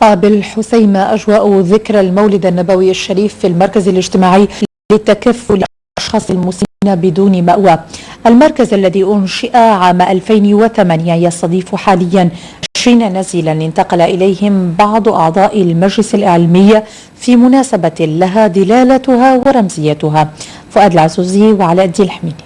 وبالحسيمة أجواء ذكرى المولد النبوي الشريف في المركز الاجتماعي للتكفل للأشخاص المسنين بدون مأوى. المركز الذي أنشئ عام 2008 يستضيف حاليا 20 نزيلا انتقل إليهم بعض أعضاء المجلس العلمي في مناسبة لها دلالتها ورمزيتها. فؤاد العزوزي وعلاء الدين الحميني.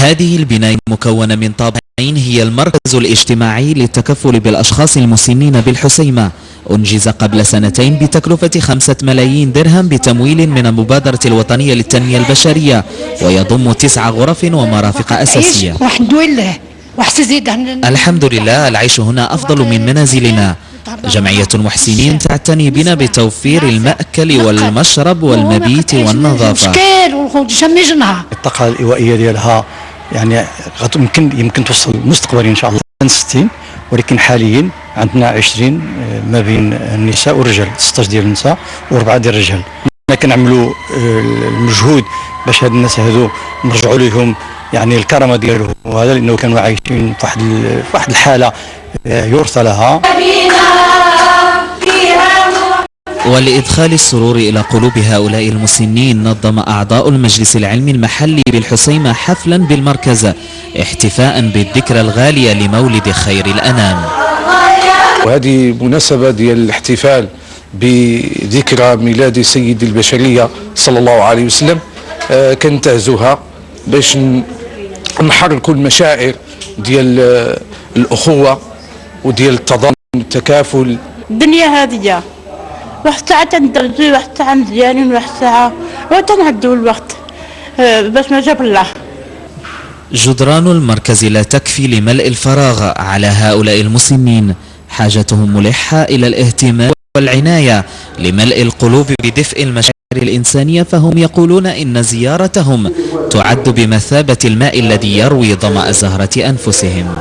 هذه البناية مكونة من طابقين هي المركز الاجتماعي للتكفل بالأشخاص المسنين بالحسيمة، أنجز قبل سنتين بتكلفة 5 ملايين درهم بتمويل من المبادرة الوطنية للتنمية البشرية، ويضم 9 غرف ومرافق أساسية. الحمد لله العيش هنا أفضل من منازلنا. جمعية المحسنين تعتني بنا بتوفير المأكل والمشرب والمبيت والنظافة. الطاقة الإيوائية ديالها يعني يمكن توصل مستقبليا إن شاء الله 60، ولكن حاليا عندنا 20 ما بين النساء والرجال، 16 ديال النساء و4 ديال الرجال. حنا كنعملوا المجهود باش هاد الناس هادو نرجعوا لهم يعني الكرامه ديالهم، وهذا لانه كانوا عايشين في واحد الحاله يرثى لها. ولإدخال السرور إلى قلوب هؤلاء المسنين نظم أعضاء المجلس العلمي المحلي بالحسيمة حفلا بالمركز احتفاء بالذكرى الغالية لمولد خير الأنام. وهذه مناسبة ديال الاحتفال بذكرى ميلاد سيد البشرية صلى الله عليه وسلم، كنتهزوها باش نحركوا المشاعر ديال الأخوة وديال التضامن والتكافل. الدنيا هذه واحد ساعة تندرجي، واحد ساعة مزيانين، واحد ساعة وتنعدوا الوقت باش ما جاب الله. جدران المركز لا تكفي لملء الفراغ على هؤلاء المسنين، حاجتهم ملحة إلى الاهتمام والعناية لملء القلوب بدفء المشاعر الإنسانية، فهم يقولون إن زيارتهم تعد بمثابة الماء الذي يروي ظمأ زهرة أنفسهم.